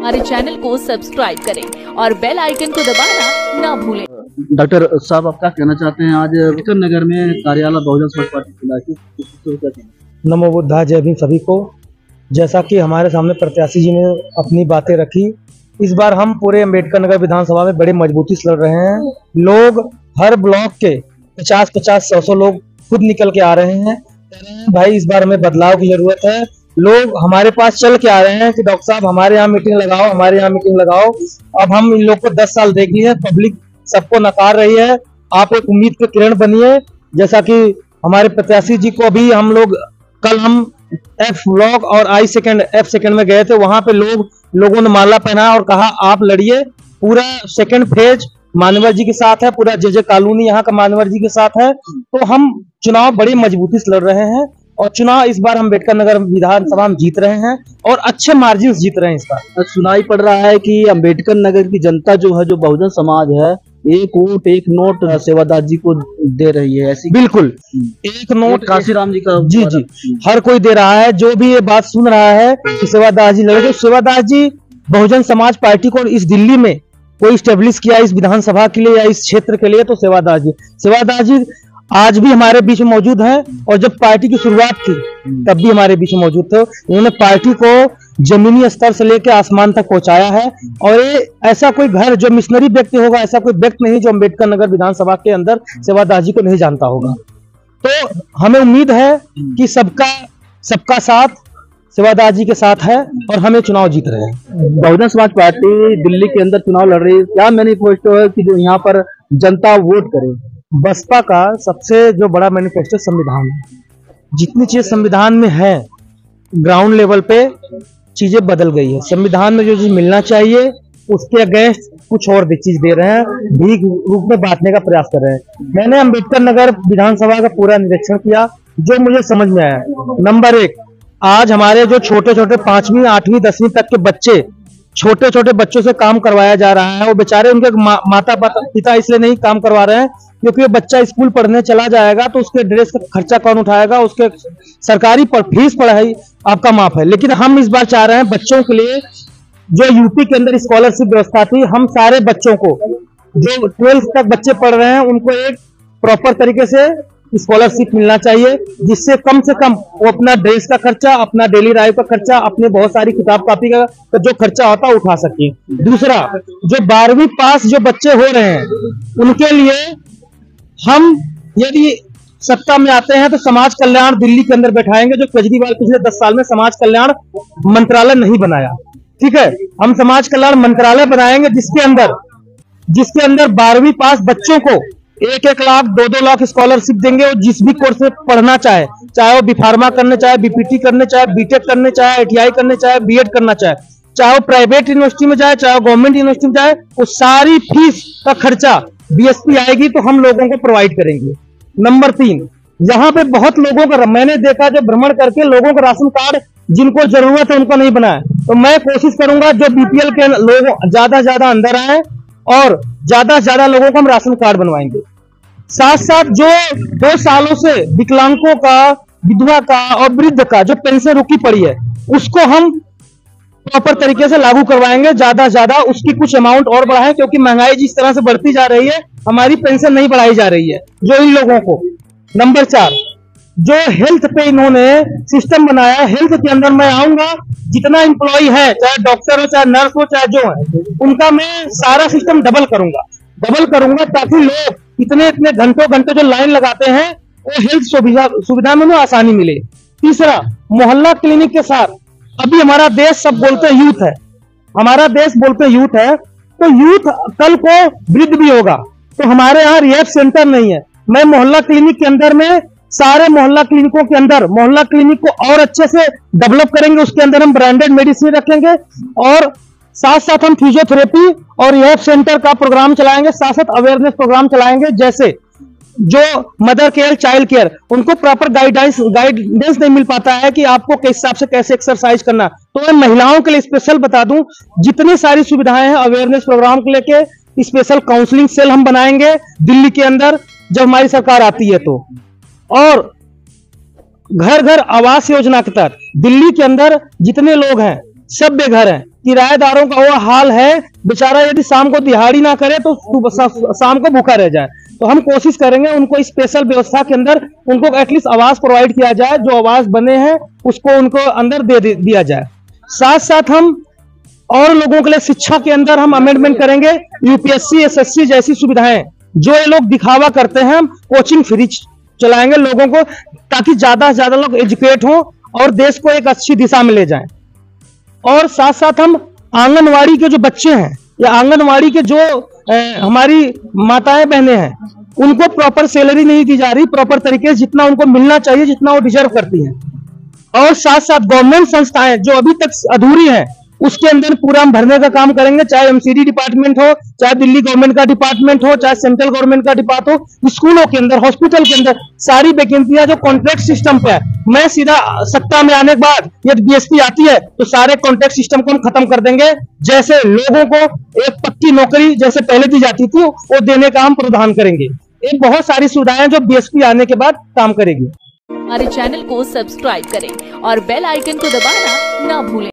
हमारे चैनल को सब्सक्राइब करें और बेल आइकन को दबाना ना भूलें। डॉक्टर साहब, आप क्या कहना चाहते हैं? आज अम्बेडकर नगर में कार्यालय बहुजन समाज पार्टी खुला है, नमो बुद्धा, जय भीम सभी को। जैसा कि हमारे सामने प्रत्याशी जी ने अपनी बातें रखी, इस बार हम पूरे अम्बेडकर नगर विधानसभा में बड़े मजबूती से लड़ रहे हैं। लोग हर ब्लॉक के 50-50, 100 लोग खुद निकल के आ रहे हैं। भाई, इस बार हमें बदलाव की जरूरत है। लोग हमारे पास चल के आ रहे हैं कि डॉक्टर साहब हमारे यहाँ मीटिंग लगाओ, हमारे यहाँ मीटिंग लगाओ। अब हम इन लोग को 10 साल देखी है, पब्लिक सबको नकार रही है। आप एक उम्मीद के किरण बनिए। जैसा कि हमारे प्रत्याशी जी को अभी हम लोग कल हम F ब्लॉक और F सेकंड में गए थे, वहां पे लोगों ने माला पहना और कहा आप लड़िए। पूरा सेकंड फेज मानवर जी के साथ है, पूरा जे कॉलोनी यहाँ का मानवर जी के साथ है। तो हम चुनाव बड़ी मजबूती से लड़ रहे हैं और चुनाव इस बार हम अम्बेडकर नगर विधानसभा में जीत रहे हैं और अच्छे मार्जिन जीत रहे हैं। इस बार सुनाई पड़ रहा है कि अम्बेडकर नगर की जनता जो है, जो बहुजन समाज है, एक वोट एक नोट सेवादास जी को दे रही है। ऐसी बिल्कुल, एक नोट काशीराम जी का जी हर कोई दे रहा है। जो भी ये बात सुन रहा है कि सेवादास जी लड़े, सेवादास जी बहुजन समाज पार्टी को इस दिल्ली में कोई स्टेब्लिश किया इस विधानसभा के लिए या इस क्षेत्र के लिए, तो सेवादास जी आज भी हमारे बीच में मौजूद हैं। और जब पार्टी की शुरुआत थी तब भी हमारे बीच में मौजूद थे। उन्होंने पार्टी को जमीनी स्तर से लेकर आसमान तक पहुंचाया है। और ये ऐसा कोई घर जो मिशनरी व्यक्ति होगा, ऐसा कोई व्यक्ति नहीं जो अम्बेडकर नगर विधानसभा के अंदर सेवादास जी को नहीं जानता होगा। तो हमें उम्मीद है कि सबका साथ सेवादास जी के साथ है और हमें चुनाव जीत रहे हैं। बहुजन समाज पार्टी दिल्ली के अंदर चुनाव लड़ रही है, क्या मैनिफेस्टो है कि जो यहाँ पर जनता वोट करे? बसपा का सबसे जो बड़ा मैनिफेस्टो संविधान है। जितनी चीज संविधान में है, ग्राउंड लेवल पे चीजें बदल गई है। संविधान में जो चीज मिलना चाहिए उसके अगेंस्ट कुछ और भी चीज दे रहे हैं, भीख रूप में बांटने का प्रयास कर रहे हैं। मैंने अम्बेडकर नगर विधानसभा का पूरा निरीक्षण किया, जो मुझे समझ में आया। नंबर 1, आज हमारे जो छोटे छोटे 5वीं 8वीं 10वीं तक के बच्चे, छोटे छोटे बच्चों से काम करवाया जा रहा है। वो बेचारे उनके माता पिता इसलिए नहीं काम करवा रहे हैं क्योंकि बच्चा स्कूल पढ़ने चला जाएगा तो उसके ड्रेस का खर्चा कौन उठाएगा, उसके सरकारी फीस पढ़ाई आपका माफ है। लेकिन हम इस बार चाह रहे हैं बच्चों के लिए जो यूपी के अंदर स्कॉलरशिप व्यवस्था थी, हम सारे बच्चों को जो 12th तक बच्चे पढ़ रहे हैं उनको एक प्रॉपर तरीके से स्कॉलरशिप मिलना चाहिए, जिससे कम से कम वो अपना ड्रेस का खर्चा, अपना डेली लाइफ का खर्चा, अपने बहुत सारी किताब कॉपी का जो खर्चा होता है उठा सके। दूसरा, जो 12वीं पास जो बच्चे हो रहे हैं उनके लिए हम यदि सत्ता में आते हैं तो समाज कल्याण दिल्ली के अंदर बैठाएंगे, जो केजरीवाल पिछले 10 साल में समाज कल्याण मंत्रालय नहीं बनाया। ठीक है, हम समाज कल्याण मंत्रालय बनाएंगे जिसके अंदर 12वीं पास बच्चों को 1-1 लाख 2-2 लाख स्कॉलरशिप देंगे। और जिस भी कोर्स में पढ़ना चाहे वो बी.फार्मा करने चाहे, बीपीटी करने चाहे, बीटेक करने चाहे, ITI करने चाहे, बीएड करना चाहे वो प्राइवेट यूनिवर्सिटी में जाए, चाहे वो गवर्नमेंट यूनिवर्सिटी में जाए, वो सारी फीस का खर्चा बीएसपी आएगी तो हम लोगों को प्रोवाइड करेंगे। नंबर 3, यहाँ पे बहुत लोगों का मैंने देखा जो भ्रमण करके लोगों का राशन कार्ड जिनको जरूरत है उनको नहीं बनाया। तो मैं कोशिश करूंगा जो बीपीएल के लोग ज्यादा अंदर आए और ज्यादा से ज्यादा लोगों को हम राशन कार्ड बनवाएंगे। साथ साथ जो 2 सालों से विकलांगों का, विधवा का और वृद्ध का जो पेंशन रुकी पड़ी है उसको हम प्रॉपर तरीके से लागू करवाएंगे। ज्यादा से ज्यादा उसकी कुछ अमाउंट और बढ़ाएं, क्योंकि महंगाई जिस तरह से बढ़ती जा रही है हमारी पेंशन नहीं बढ़ाई जा रही है जो इन लोगों को। नंबर 4, जो हेल्थ पे इन्होंने सिस्टम बनाया, हेल्थ के अंदर मैं आऊंगा, जितना एम्प्लॉय है, चाहे डॉक्टर हो, चाहे नर्स हो, चाहे जो है, उनका मैं सारा सिस्टम डबल करूंगा ताकि लोग इतने घंटों जो लाइन लगाते हैं वो हेल्थ सुविधा में आसानी मिले। तीसरा, मोहल्ला क्लिनिक के साथ अभी हमारा देश सब बोलते हैं यूथ है, हमारा देश बोलते हैं यूथ है, तो यूथ कल को वृद्ध भी होगा। तो हमारे यहाँ रिहैब सेंटर नहीं है। मैं मोहल्ला क्लिनिक के अंदर में सारे मोहल्ला क्लिनिकों के अंदर मोहल्ला क्लिनिक को और अच्छे से डेवलप करेंगे। उसके अंदर हम ब्रांडेड मेडिसिन रखेंगे और साथ साथ हम फिजियोथेरेपी और रिहैब सेंटर का प्रोग्राम चलाएंगे। साथ साथ अवेयरनेस प्रोग्राम चलाएंगे, जैसे जो मदर केयर, चाइल्ड केयर, उनको प्रॉपर गाइडेंस नहीं मिल पाता है कि आपको किस हिसाब से कैसे एक्सरसाइज करना। तो मैं महिलाओं के लिए स्पेशल बता दूं, जितनी सारी सुविधाएं हैं अवेयरनेस प्रोग्राम को लेके स्पेशल काउंसलिंग सेल हम बनाएंगे दिल्ली के अंदर जब हमारी सरकार आती है तो। और घर घर आवास योजना के तहत दिल्ली के अंदर जितने लोग हैं, सभ्य घर हैं, किराएदारों का वो हाल है, बेचारा यदि शाम को दिहाड़ी ना करे तो शाम को भूखा रह जाए। तो हम कोशिश करेंगे उनको स्पेशल व्यवस्था के अंदर उनको एटलीस्ट आवास प्रोवाइड किया जाए, जो आवास बने हैं उसको उनको अंदर दे दिया जाए। साथ साथ हम और लोगों के लिए शिक्षा के अंदर हम अमेंडमेंट करेंगे, यूपीएससी एसएससी जैसी सुविधाएं जो ये लोग दिखावा करते हैं, हम कोचिंग फ्री चलाएंगे लोगों को, ताकि ज्यादा से ज्यादा लोग एजुकेट हों और देश को एक अच्छी दिशा में ले जाएं। और साथ साथ हम आंगनवाड़ी के जो बच्चे हैं या आंगनवाड़ी के जो हमारी माताएं बहनें हैं, उनको प्रॉपर सैलरी नहीं दी जा रही प्रॉपर तरीके से, जितना उनको मिलना चाहिए, जितना वो डिजर्व करती हैं। और साथ साथ गवर्नमेंट संस्थाएं जो अभी तक अधूरी हैं, उसके अंदर पूरा हम भरने का काम करेंगे, चाहे एमसीडी डिपार्टमेंट हो, चाहे दिल्ली गवर्नमेंट का डिपार्टमेंट हो, चाहे सेंट्रल गवर्नमेंट का डिपार्टमेंट हो, स्कूलों के अंदर, हॉस्पिटल के अंदर सारी वैकेंसियां जो कॉन्ट्रैक्ट सिस्टम पे है। मैं सीधा सत्ता में आने के बाद यदि बीएसपी आती है तो सारे कॉन्ट्रैक्ट सिस्टम को हम खत्म कर देंगे। जैसे लोगों को एक पक्की नौकरी जैसे पहले दी जाती थी वो देने का हम प्रावधान करेंगे। ये बहुत सारी सुविधाएं जो बीएसपी आने के बाद काम करेगी। हमारे चैनल को सब्सक्राइब करें और बेल आइकन को दबाना ना भूलें।